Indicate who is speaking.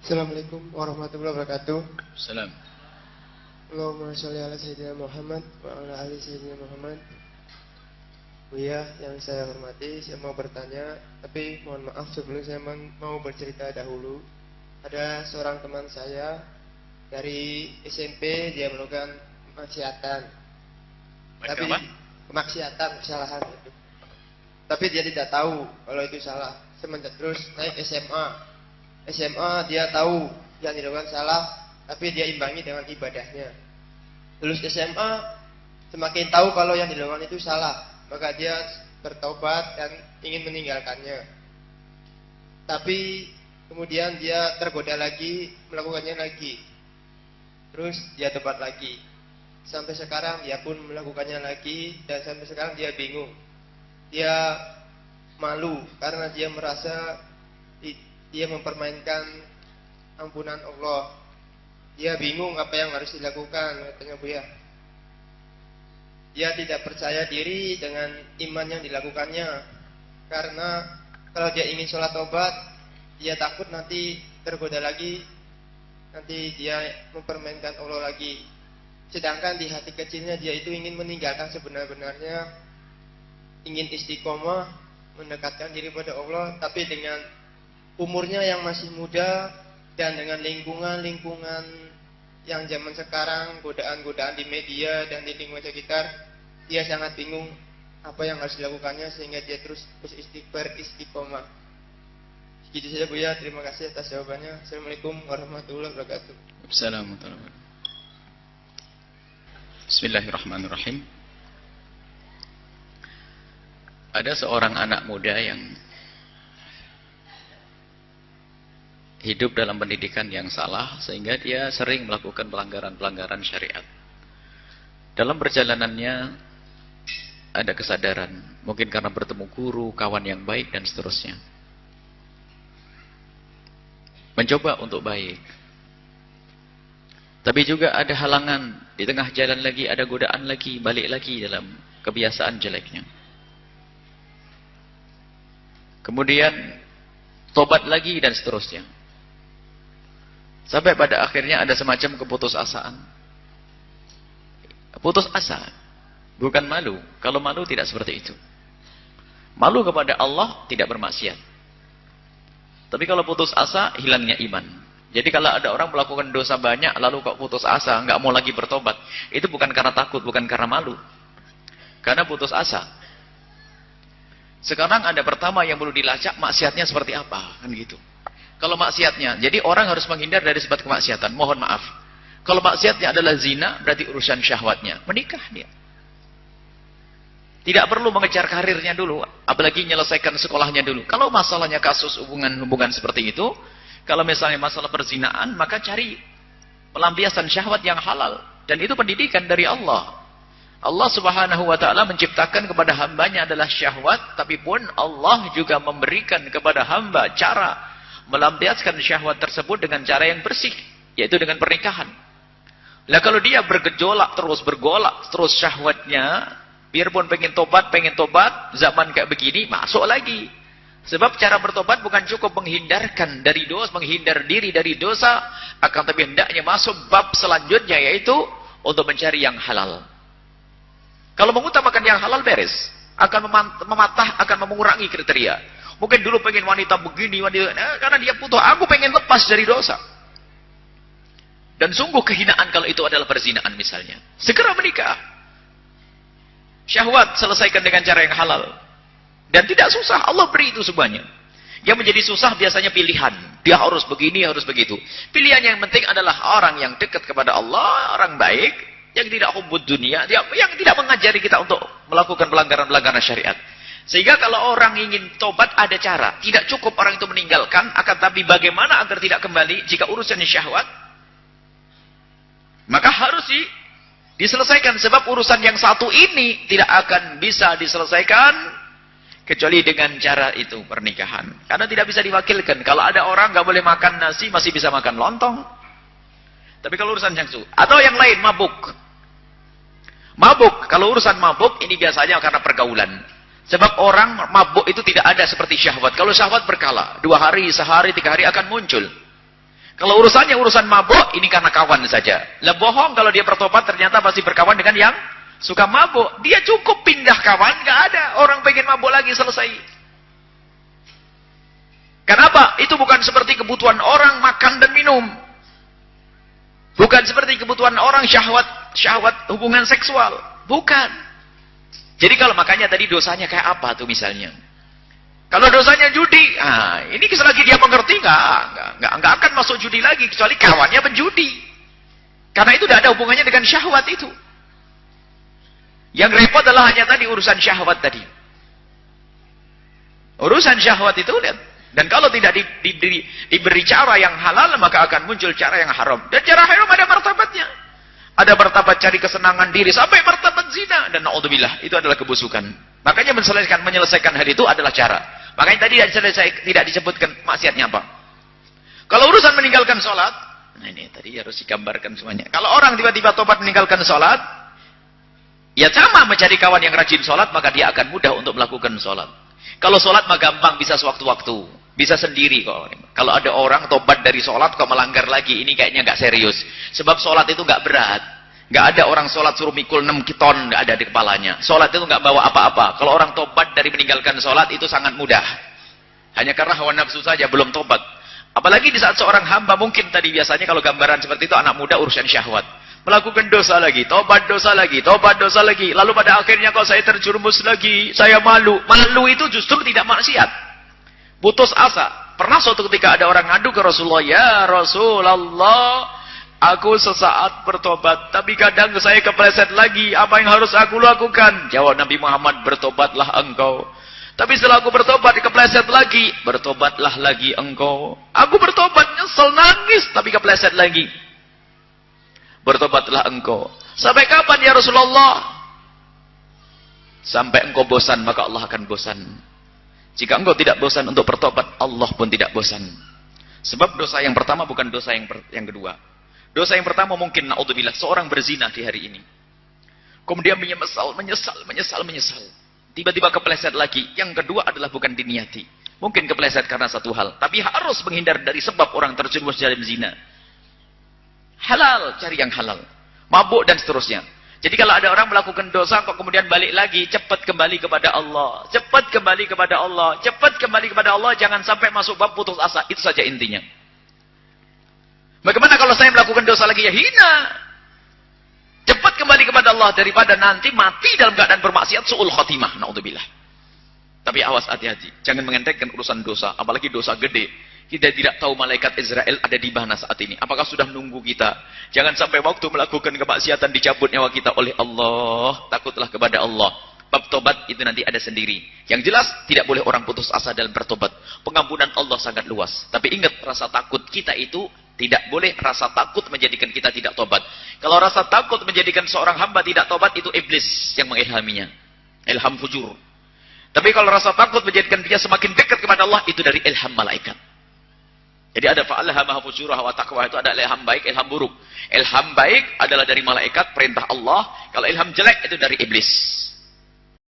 Speaker 1: Assalamualaikum warahmatullahi wabarakatuh.
Speaker 2: Salam.
Speaker 1: Allahumma sholli ala sayyidina Muhammad wa ala ali sayyidina Muhammad. Buya yang saya hormati, saya mau bertanya, tapi mohon maaf sebelum saya mau bercerita dahulu. Ada seorang teman saya dari SMP, dia melakukan kemaksiatan. Tapi kemaksiatan, kesalahan itu. Tapi dia tidak tahu kalau itu salah. Semenjak terus naik SMA dia tahu yang dilakukan salah, tapi dia imbangi dengan ibadahnya. Lulus SMA semakin tahu kalau yang dilakukan itu salah, maka dia bertobat dan ingin meninggalkannya. Tapi kemudian dia tergoda lagi, melakukannya lagi. Terus dia tobat lagi. Sampai sekarang dia pun melakukannya lagi, dan sampai sekarang dia bingung. Dia malu karena dia merasa dia mempermainkan ampunan Allah. Dia bingung apa yang harus dilakukan, katanya Buya. Dia tidak percaya diri dengan iman yang dilakukannya, karena kalau dia ingin sholat tobat, dia takut nanti tergoda lagi, nanti dia mempermainkan Allah lagi. Sedangkan di hati kecilnya dia itu ingin meninggalkan sebenar-benarnya, ingin istiqomah, mendekatkan diri pada Allah, tapi dengan umurnya yang masih muda dan dengan lingkungan yang zaman sekarang, godaan-godaan di media dan di lingkungan sekitar, dia sangat bingung apa yang harus dilakukannya sehingga dia terus beristiqomah. Segitu saja Buya, terima kasih atas jawabannya. Assalamualaikum warahmatullahi wabarakatuh.
Speaker 2: Assalamualaikum. Bismillahirrahmanirrahim. Ada seorang anak muda yang hidup dalam pendidikan yang salah sehingga dia sering melakukan pelanggaran-pelanggaran syariat. Dalam perjalanannya ada kesadaran, mungkin karena bertemu guru, kawan yang baik dan seterusnya. Mencoba untuk baik. Tapi juga ada halangan, di tengah jalan lagi ada godaan lagi, balik lagi dalam kebiasaan jeleknya. Kemudian tobat lagi dan seterusnya. Sampai pada akhirnya ada semacam keputusasaan. Putus asa. Bukan malu. Kalau malu tidak seperti itu. Malu kepada Allah tidak bermaksiat. Tapi kalau putus asa, hilangnya iman. Jadi kalau ada orang melakukan dosa banyak, lalu kok putus asa, nggak mau lagi bertobat. Itu bukan karena takut, bukan karena malu. Karena putus asa. Sekarang ada pertama yang perlu dilacak, maksiatnya seperti apa. Kan gitu. Kalau maksiatnya, jadi orang harus menghindar dari sebab kemaksiatan. Mohon maaf. Kalau maksiatnya adalah zina, berarti urusan syahwatnya. Menikah dia. Tidak perlu mengejar karirnya dulu, apalagi menyelesaikan sekolahnya dulu. Kalau masalahnya kasus hubungan-hubungan seperti itu, kalau misalnya masalah perzinaan, maka cari pelampiasan syahwat yang halal. Dan itu pendidikan dari Allah. Allah subhanahu wa ta'ala menciptakan kepada hambanya adalah syahwat, tapi pun Allah juga memberikan kepada hamba cara melampiaskan syahwat tersebut dengan cara yang bersih, yaitu dengan pernikahan. Lah kalau dia bergolak terus syahwatnya, biarpun pengen tobat, zaman kayak begini, masuk lagi. Sebab cara bertobat bukan cukup menghindarkan dari dosa, menghindar diri dari dosa, akan tapi hendaknya masuk bab selanjutnya, yaitu untuk mencari yang halal. Kalau mengutamakan yang halal beres, akan akan mengurangi kriteria. Mungkin dulu pengen wanita begini, karena dia butuh, aku pengen lepas dari dosa. Dan sungguh kehinaan kalau itu adalah perzinaan misalnya. Segera menikah. Syahwat selesaikan dengan cara yang halal. Dan tidak susah, Allah beri itu semuanya. Yang menjadi susah biasanya pilihan. Dia harus begini, harus begitu. Pilihan yang penting adalah orang yang dekat kepada Allah, orang baik, yang tidak hubbud dunia, yang tidak mengajari kita untuk melakukan pelanggaran-pelanggaran syariat. Sehingga kalau orang ingin tobat ada cara. Tidak cukup orang itu meninggalkan, akan tapi bagaimana agar tidak kembali jika urusannya syahwat? Maka harus diselesaikan. Sebab urusan yang satu ini tidak akan bisa diselesaikan kecuali dengan cara itu, pernikahan. Karena tidak bisa diwakilkan. Kalau ada orang nggak boleh makan nasi, masih bisa makan lontong. Tapi kalau urusan yang itu, atau yang lain, mabuk. Mabuk, kalau urusan mabuk ini biasanya karena pergaulan. Sebab orang mabuk itu tidak ada seperti syahwat. Kalau syahwat berkala, 2 hari, sehari, 3 hari akan muncul. Kalau urusannya urusan mabuk, ini karena kawan saja. Lah bohong kalau dia bertobat ternyata pasti berkawan dengan yang suka mabuk. Dia cukup pindah kawan, nggak ada. Orang pengen mabuk lagi, selesai. Kenapa? Itu bukan seperti kebutuhan orang makan dan minum. Bukan seperti kebutuhan orang syahwat hubungan seksual. Bukan. Jadi kalau makanya tadi dosanya kayak apa tuh misalnya? Kalau dosanya judi, ini selagi dia mengerti nggak akan masuk judi lagi kecuali kawannya penjudi. Karena itu tidak ada hubungannya dengan syahwat itu. Yang repot adalah hanya tadi urusan syahwat tadi. Urusan syahwat itu lihat. Dan kalau tidak diberi cara yang halal, maka akan muncul cara yang haram. Dan cara haram ada martabatnya. Ada martabat cari kesenangan diri sampai martabat zina, dan naudzubillah, itu adalah kebusukan. Makanya menyelesaikan hal itu adalah cara. Makanya tadi tidak disebutkan maksiatnya apa. Kalau urusan meninggalkan sholat, nah ini tadi harus digambarkan semuanya. Kalau orang tiba-tiba tobat meninggalkan sholat, ya sama mencari kawan yang rajin sholat, maka dia akan mudah untuk melakukan sholat. Kalau sholat mah gampang, bisa sewaktu-waktu, bisa sendiri kok. Kalau ada orang tobat dari sholat kok melanggar lagi, ini kayaknya nggak serius. Sebab sholat itu nggak berat. Nggak ada orang sholat suruh mikul 6 ton, nggak ada di kepalanya. Sholat itu nggak bawa apa-apa. Kalau orang tobat dari meninggalkan sholat itu sangat mudah. Hanya karena hawa nafsu saja belum tobat. Apalagi di saat seorang hamba, mungkin tadi biasanya kalau gambaran seperti itu anak muda urusan syahwat. Melakukan dosa lagi, tobat dosa lagi, tobat dosa lagi. Lalu pada akhirnya kok saya terjerumus lagi, saya malu. Malu itu justru tidak maksiat. Putus asa. Pernah suatu ketika ada orang ngadu ke Rasulullah, ya Rasulullah, aku sesaat bertobat, tapi kadang saya kepleset lagi. Apa yang harus aku lakukan? Jawab Nabi Muhammad, bertobatlah engkau. Tapi setelah aku bertobat, kepleset lagi. Bertobatlah lagi engkau. Aku bertobat, nyesel, nangis, tapi kepleset lagi. Bertobatlah engkau. Sampai kapan ya Rasulullah? Sampai engkau bosan, maka Allah akan bosan. Jika engkau tidak bosan untuk bertobat, Allah pun tidak bosan. Sebab dosa yang pertama bukan dosa yang kedua. Dosa yang pertama mungkin, naudzubillah, seorang berzina di hari ini. Kemudian menyesal. Tiba-tiba kepleset lagi. Yang kedua adalah bukan diniati. Mungkin kepleset karena satu hal. Tapi harus menghindar dari sebab orang terjerumus dalam zina. Halal, cari yang halal. Mabuk dan seterusnya. Jadi kalau ada orang melakukan dosa, kok kemudian balik lagi, cepat kembali kepada Allah. Cepat kembali kepada Allah. Cepat kembali kepada Allah. Jangan sampai masuk bab putus asa. Itu saja intinya. Bagaimana kalau saya melakukan dosa lagi? Ya hina. Cepat kembali kepada Allah daripada nanti mati dalam keadaan bermaksiat, su'ul khotimah. Naudzubillah. Tapi awas, hati-hati. Jangan mengentekkan urusan dosa. Apalagi dosa gede. Kita tidak tahu malaikat Israel ada di mana saat ini. Apakah sudah menunggu kita? Jangan sampai waktu melakukan kemaksiatan dicabut nyawa kita oleh Allah. Takutlah kepada Allah. Bab tobat itu nanti ada sendiri. Yang jelas, tidak boleh orang putus asa dalam bertobat. Pengampunan Allah sangat luas. Tapi ingat, rasa takut kita itu tidak boleh rasa takut menjadikan kita tidak tobat. Kalau rasa takut menjadikan seorang hamba tidak tobat, itu iblis yang mengilhaminya. Ilham fujur. Tapi kalau rasa takut menjadikan dia semakin dekat kepada Allah, itu dari ilham malaikat. Jadi ada fa'alhamaha fujuraha wa taqwa, itu ada ilham baik, ilham buruk. Ilham baik adalah dari malaikat, perintah Allah. Kalau ilham jelek itu dari iblis.